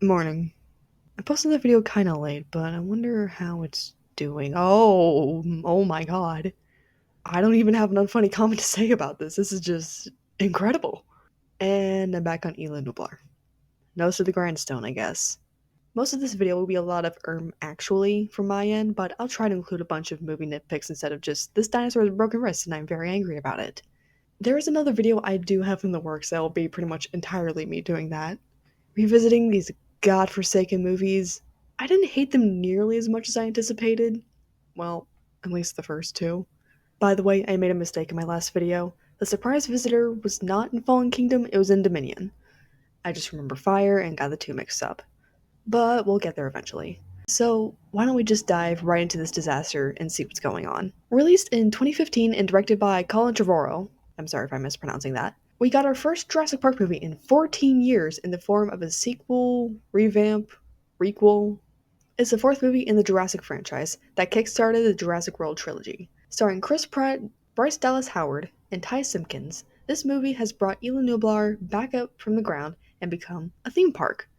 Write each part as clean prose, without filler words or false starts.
morning. I posted the video kinda late, but I wonder how it's doing. Oh my god. I don't even have an unfunny comment to say about this. This is just incredible. And I'm back on Elon Nublar. Nose to the grindstone, I guess. Most of this video will be a lot of actually from my end, but I'll try to include a bunch of movie nitpicks instead of just this dinosaur has a broken wrist and I'm very angry about it. There is another video I do have in the works that will be pretty much entirely me doing that. Revisiting these godforsaken movies, I didn't hate them nearly as much as I anticipated. Well, at least the first two. By the way, I made a mistake in my last video. The surprise visitor was not in Fallen Kingdom, it was in Dominion. I just remember Fire and got the two mixed up. But we'll get there eventually. So, why don't we just dive right into this disaster and see what's going on? Released in 2015 and directed by Colin Trevorrow, I'm sorry if I'm mispronouncing that, we got our first Jurassic Park movie in 14 years in the form of a sequel, revamp, requel. It's the fourth movie in the Jurassic franchise that kickstarted the Jurassic World trilogy. Starring Chris Pratt, Bryce Dallas Howard, and Ty Simpkins, this movie has brought Elon Nublar back up from the ground and become a theme park.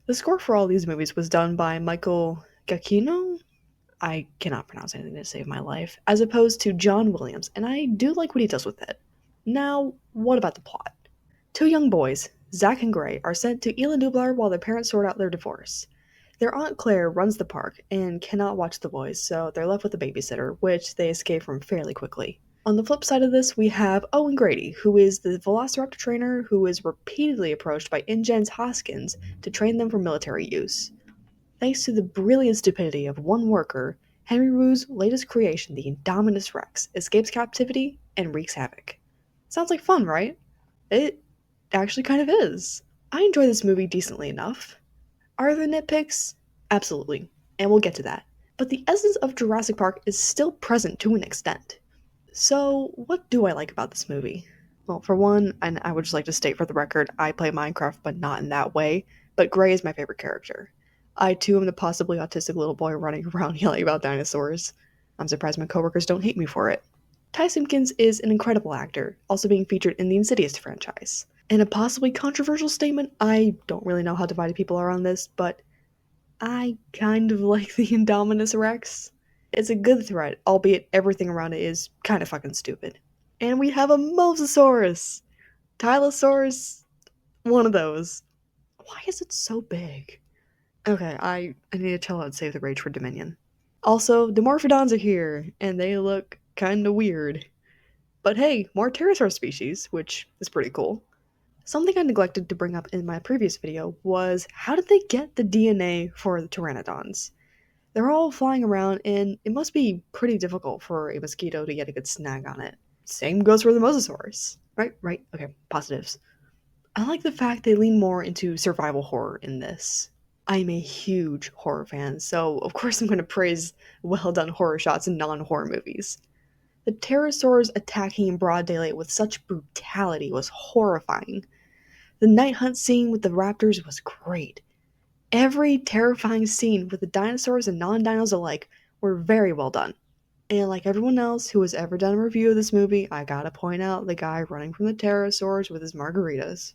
The score for all these movies was done by Michael Giacchino? I cannot pronounce anything to save my life, as opposed to John Williams, and I do like what he does with it. Now, what about the plot? Two young boys, Zach and Gray, are sent to Elon Nublar while their parents sort out their divorce. Their Aunt Claire runs the park and cannot watch the boys, so they're left with a babysitter, which they escape from fairly quickly. On the flip side of this, we have Owen Grady, who is the Velociraptor trainer who is repeatedly approached by InGen's Hoskins to train them for military use. Thanks to the brilliant stupidity of one worker, Henry Wu's latest creation, the Indominus Rex, escapes captivity and wreaks havoc. Sounds like fun, right? It actually kind of is. I enjoy this movie decently enough. Are there nitpicks? Absolutely, and we'll get to that. But the essence of Jurassic Park is still present to an extent. So, what do I like about this movie? Well, for one, and I would just like to state for the record, I play Minecraft, but not in that way, but Gray is my favorite character. I too am the possibly autistic little boy running around yelling about dinosaurs. I'm surprised my coworkers don't hate me for it. Ty Simpkins is an incredible actor, also being featured in the Insidious franchise. And a possibly controversial statement, I don't really know how divided people are on this, but I kind of like the Indominus Rex. It's a good threat, albeit everything around it is kind of fucking stupid. And we have a Mosasaurus! Tylosaurus, one of those. Why is it so big? Okay, I need to chill out and save the rage for Dominion. Also, the Morphodons are here, and they look kinda weird. But hey, more pterosaur species, which is pretty cool. Something I neglected to bring up in my previous video was how did they get the DNA for the pteranodons? They're all flying around, and it must be pretty difficult for a mosquito to get a good snag on it. Same goes for the Mosasaurus. Right, okay, positives. I like the fact they lean more into survival horror in this. I'm a huge horror fan, so of course I'm going to praise well done horror shots in non-horror movies. The pterosaurs attacking in broad daylight with such brutality was horrifying. The night hunt scene with the raptors was great. Every terrifying scene with the dinosaurs and non-dinos alike were very well done. And like everyone else who has ever done a review of this movie, I gotta point out the guy running from the pterosaurs with his margaritas.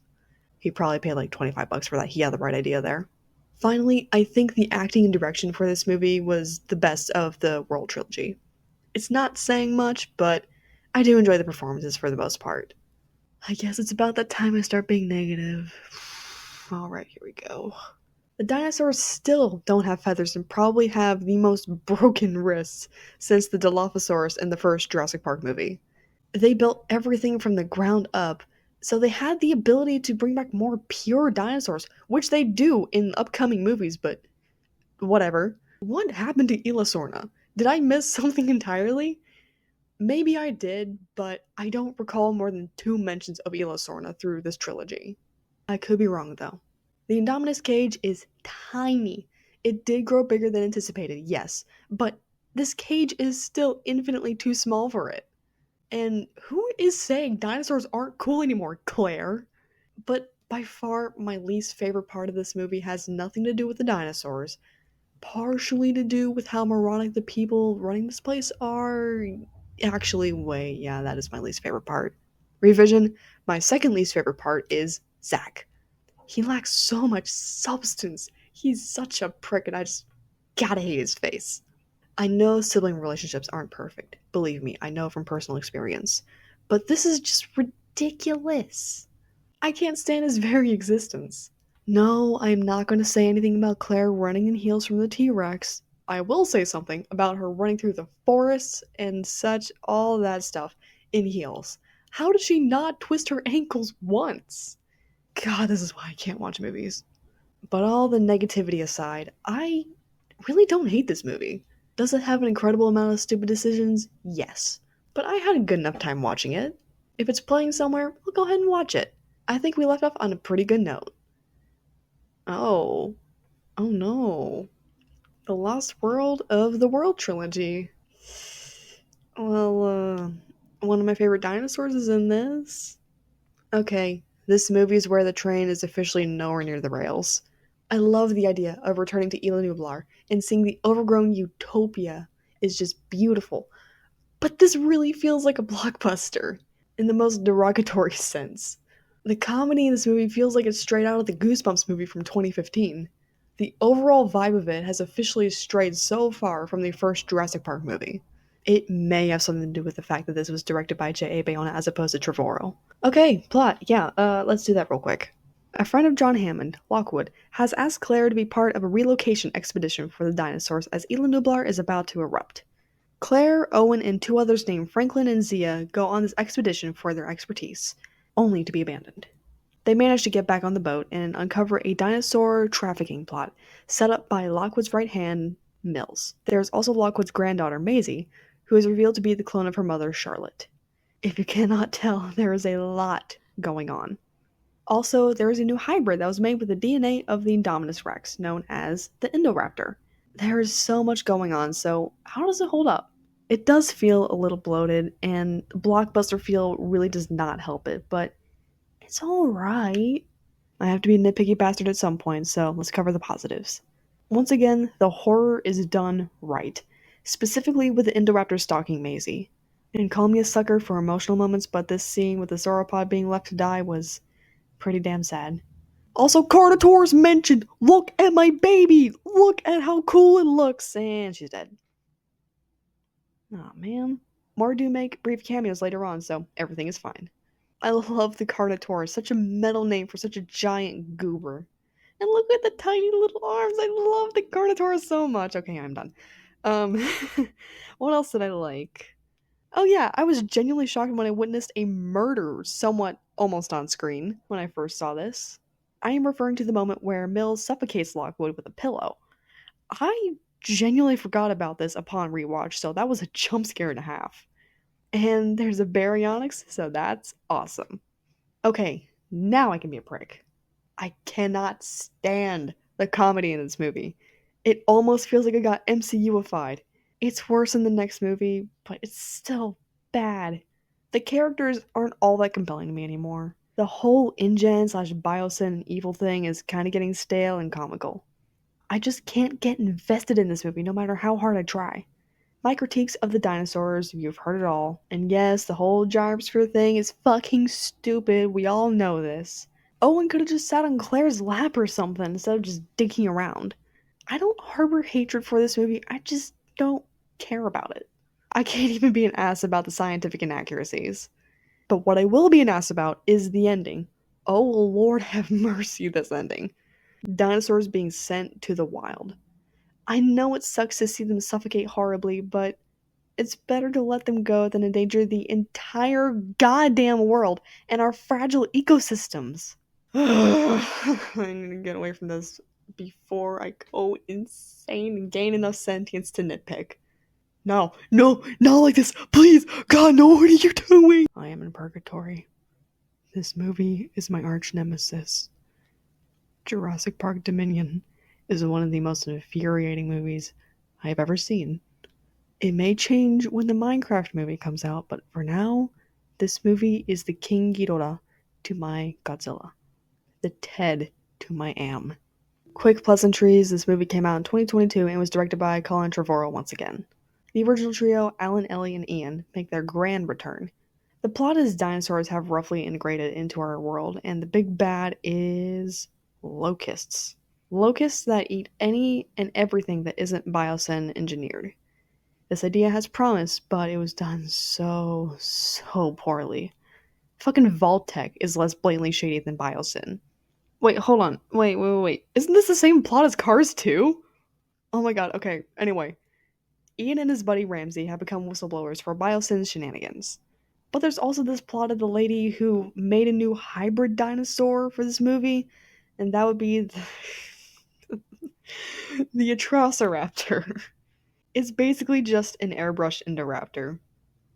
He probably paid like $25 for that. He had the right idea there. Finally, I think the acting and direction for this movie was the best of the World trilogy. It's not saying much, but I do enjoy the performances for the most part. I guess it's about that time I start being negative. Alright, here we go. The dinosaurs still don't have feathers and probably have the most broken wrists since the Dilophosaurus in the first Jurassic Park movie. They built everything from the ground up, so they had the ability to bring back more pure dinosaurs, which they do in upcoming movies, but whatever. What happened to Elasorna? Did I miss something entirely? Maybe I did, but I don't recall more than 2 mentions of Elasorna through this trilogy. I could be wrong though. The Indominus cage is tiny. It did grow bigger than anticipated, yes, but this cage is still infinitely too small for it. And who is saying dinosaurs aren't cool anymore, Claire? But by far, my least favorite part of this movie has nothing to do with the dinosaurs, partially to do with how moronic the people running this place are. Actually, wait, yeah, that is my least favorite part. Revision, my second least favorite part is Zach. He lacks so much substance. He's such a prick, and I just gotta hate his face. I know sibling relationships aren't perfect. Believe me, I know from personal experience. But this is just ridiculous. I can't stand his very existence. No, I'm not going to say anything about Claire running in heels from the T-Rex. I will say something about her running through the forests and such, all that stuff, in heels. How did she not twist her ankles once? God, this is why I can't watch movies. But all the negativity aside, I really don't hate this movie. Does it have an incredible amount of stupid decisions? Yes. But I had a good enough time watching it. If it's playing somewhere, I'll go ahead and watch it. I think we left off on a pretty good note. Oh. Oh no. The Lost World of the World trilogy. Well, one of my favorite dinosaurs is in this. Okay, this movie is where the train is officially nowhere near the rails. I love the idea of returning to TUMBLR and seeing the overgrown utopia is just beautiful. But this really feels like a blockbuster in the most derogatory sense. The comedy in this movie feels like it's straight out of the Goosebumps movie from 2015. The overall vibe of it has officially strayed so far from the first Jurassic Park movie. It may have something to do with the fact that this was directed by J.A. Bayona as opposed to Trevorrow. Okay, plot, yeah, let's do that real quick. A friend of John Hammond, Lockwood, has asked Claire to be part of a relocation expedition for the dinosaurs as Elan is about to erupt. Claire, Owen, and two others named Franklin and Zia go on this expedition for their expertise, only to be abandoned. They manage to get back on the boat and uncover a dinosaur trafficking plot set up by Lockwood's right hand, Mills. There's also Lockwood's granddaughter, Maisie, who is revealed to be the clone of her mother, Charlotte. If you cannot tell, there is a lot going on. Also, there is a new hybrid that was made with the DNA of the Indominus Rex, known as the Indoraptor. There is so much going on, so how does it hold up? It does feel a little bloated, and the blockbuster feel really does not help it, but it's alright. I have to be a nitpicky bastard at some point, so let's cover the positives. Once again, the horror is done right, specifically with the Indoraptor stalking Maisie. And call me a sucker for emotional moments, but this scene with the sauropod being left to die was pretty damn sad. Also, Carnotaurus mentioned, look at my baby! Look at how cool it looks! And she's dead. Aw, man. More do make brief cameos later on, so everything is fine. I love the Carnotaurus, such a metal name for such a giant goober. And look at the tiny little arms. I love the Carnotaurus so much. Okay, I'm done. Um, what else did I like? Oh yeah, I was genuinely shocked when I witnessed a murder somewhat almost on screen when I first saw this. I am referring to the moment where Mills suffocates Lockwood with a pillow. I genuinely forgot about this upon rewatch, so that was a jump scare and a half. And there's a baryonyx, so that's awesome. Okay, now I can be a prick. I cannot stand the comedy in this movie. It almost feels like it got MCU-ified. It's worse in the next movie, but it's still bad. The characters aren't all that compelling to me anymore. The whole InGen slash Biosyn and evil thing is kind of getting stale and comical. I just can't get invested in this movie no matter how hard I try. My critiques of the dinosaurs, you've heard it all. And yes, the whole gyrosphere thing is fucking stupid, we all know this. Owen could have just sat on Claire's lap or something instead of just digging around. I don't harbor hatred for this movie, I just don't care about it. I can't even be an ass about the scientific inaccuracies. But what I will be an ass about is the ending. Oh Lord have mercy, this ending. Dinosaurs being sent to the wild. I know it sucks to see them suffocate horribly, but it's better to let them go than endanger the entire goddamn world and our fragile ecosystems. I need to get away from this before I go insane and gain enough sentience to nitpick. No, no, not like this. Please, God, no, what are you doing? I am in purgatory. This movie is my arch nemesis. Jurassic Park Dominion is one of the most infuriating movies I have ever seen. It may change when the Minecraft movie comes out, but for now, this movie is the King Ghidorah to my Godzilla. The Ted to my Am. Quick pleasantries, this movie came out in 2022 and was directed by Colin Trevorrow once again. The original trio, Alan, Ellie, and Ian, make their grand return. The plot is dinosaurs have roughly integrated into our world, and the big bad is locusts. Locusts that eat any and everything that isn't biosyn engineered. This idea has promise, but it was done so poorly. Fucking Vault-Tec is less blatantly shady than biosyn. Wait, hold on. Wait. Isn't this the same plot as Cars 2? Oh my god, okay. Anyway, Ian and his buddy Ramsey have become whistleblowers for biosyn's shenanigans. But there's also this plot of the lady who made a new hybrid dinosaur for this movie, and that would be the Atrociraptor. It's basically just an airbrushed Indoraptor.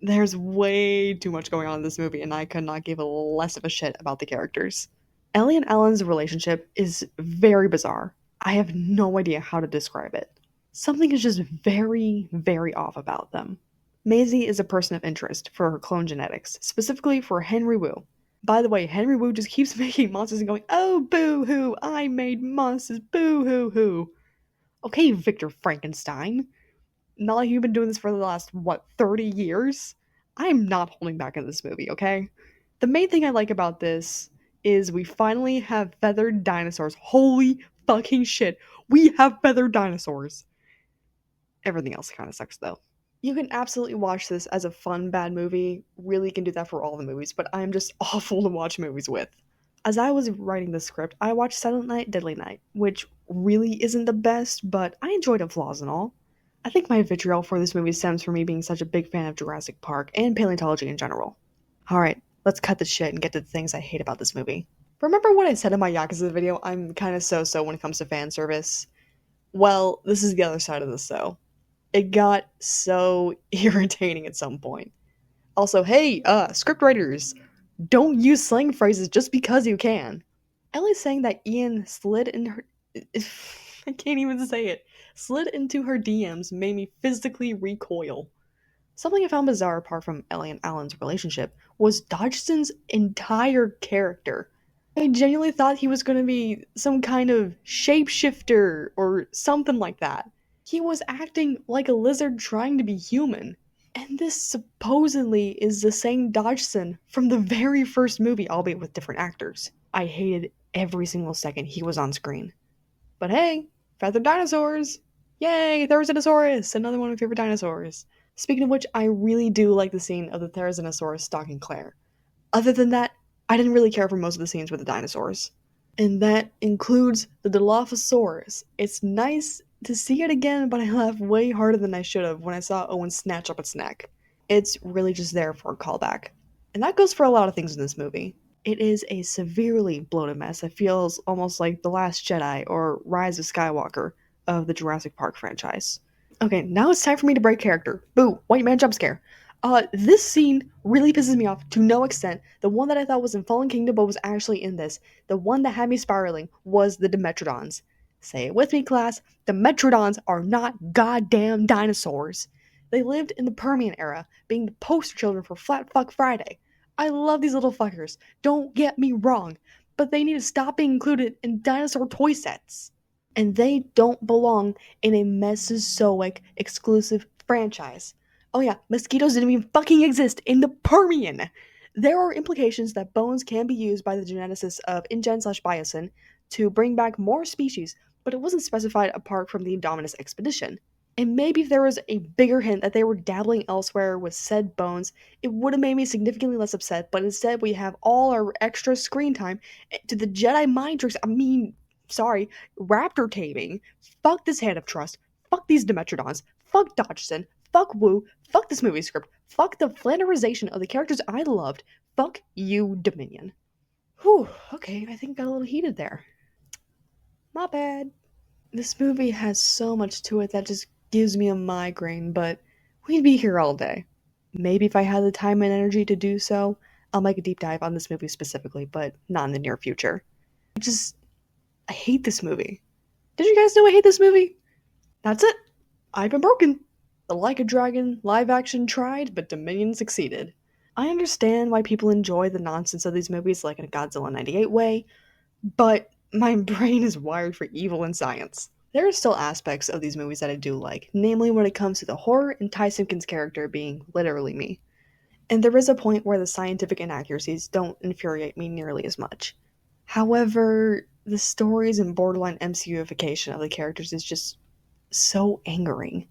There's way too much going on in this movie, and I could not give a less of a shit about the characters. Ellie and Alan's relationship is very bizarre. I have no idea how to describe it. Something is just very off about them. Maisie is a person of interest for her clone genetics, specifically for Henry Wu. By the way, Henry Wu just keeps making monsters and going, oh boo hoo, I made monsters, boo hoo hoo. Okay, Victor Frankenstein. Not like you've been doing this for the last, 30 years? I'm not holding back in this movie, okay? The main thing I like about this is we finally have feathered dinosaurs. Holy fucking shit. We have feathered dinosaurs. Everything else kind of sucks though. You can absolutely watch this as a fun, bad movie. Really can do that for all the movies, but I'm just awful to watch movies with. As I was writing the script, I watched Silent Night, Deadly Night, which really isn't the best, but I enjoyed it flaws and all. I think my vitriol for this movie stems from me being such a big fan of Jurassic Park and paleontology in general. Alright, let's cut the shit and get to the things I hate about this movie. Remember what I said in my Yakuza video? I'm kinda so when it comes to fan service. Well, this is the other side of this though. It got so irritating at some point. Also, hey, scriptwriters, don't use slang phrases just because you can. Ellie's saying that Ian slid in her. I can't even say it. Slid into her DMs made me physically recoil. Something I found bizarre apart from Ellie and Alan's relationship was Dodgson's entire character. I genuinely thought he was going to be some kind of shapeshifter or something like that. He was acting like a lizard trying to be human. And this supposedly is the same Dodgson from the very first movie, albeit with different actors. I hated every single second he was on screen. But hey, feathered dinosaurs! Yay, Therizinosaurus! Another one of my favorite dinosaurs. Speaking of which, I really do like the scene of the Therizinosaurus stalking Claire. Other than that, I didn't really care for most of the scenes with the dinosaurs. And that includes the Dilophosaurus. It's nice to see it again, but I laughed way harder than I should have when I saw Owen snatch up its neck. It's really just there for a callback. And that goes for a lot of things in this movie. It is a severely bloated mess that feels almost like The Last Jedi or Rise of Skywalker of the Jurassic Park franchise. Okay, now it's time for me to break character. Boo, white man jump scare. This scene really pisses me off to no extent. The one that I thought was in Fallen Kingdom but was actually in this. The one that had me spiraling was the Dimetrodons. Say it with me, class. Dimetrodons are not goddamn dinosaurs. They lived in the Permian era, being the poster children for Flat Fuck Friday. I love these little fuckers, don't get me wrong, but they need to stop being included in dinosaur toy sets. And they don't belong in a Mesozoic exclusive franchise. Oh yeah, mosquitoes didn't even fucking exist in the Permian. There are implications that bones can be used by the geneticists of InGen/Biosyn to bring back more species, but it wasn't specified apart from the Indominus expedition. And maybe if there was a bigger hint that they were dabbling elsewhere with said bones, it would have made me significantly less upset, but instead we have all our extra screen time to the Jedi mind tricks. Raptor taming. Fuck this hand of trust. Fuck these Dimetrodons. Fuck Dodgson. Fuck Wu. Fuck this movie script. Fuck the flanderization of the characters I loved. Fuck you, Dominion. Whew, okay, I think I got a little heated there. My bad. This movie has so much to it that just gives me a migraine, but we'd be here all day. Maybe if I had the time and energy to do so, I'll make a deep dive on this movie specifically, but not in the near future. I hate this movie. Did you guys know I hate this movie? That's it. I've been broken. The Like a Dragon live action tried, but Dominion succeeded. I understand why people enjoy the nonsense of these movies like in a Godzilla 98 way, but my brain is wired for evil and science. There are still aspects of these movies that I do like, namely when it comes to the horror and Ty Simpkins' character being literally me. And there is a point where the scientific inaccuracies don't infuriate me nearly as much. However, The stories and borderline MCUification of the characters is just so angering.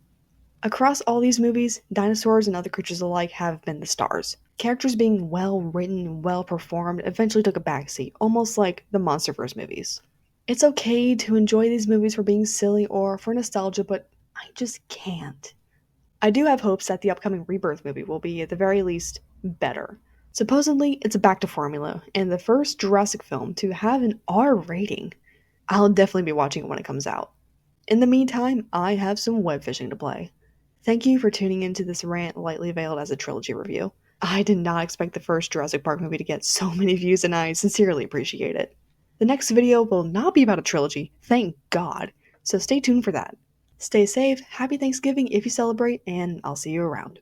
Across all these movies, dinosaurs and other creatures alike have been the stars. Characters being well written and well performed eventually took a backseat, almost like the Monsterverse movies. It's okay to enjoy these movies for being silly or for nostalgia, but I just can't. I do have hopes that the upcoming Rebirth movie will be, at the very least, better. Supposedly, it's back to formula, and the first Jurassic film to have an R rating. I'll definitely be watching it when it comes out. In the meantime, I have some web fishing to play. Thank you for tuning into this rant lightly veiled as a trilogy review. I did not expect the first Jurassic Park movie to get so many views, and I sincerely appreciate it. The next video will not be about a trilogy, thank God, so stay tuned for that. Stay safe, happy Thanksgiving if you celebrate, and I'll see you around.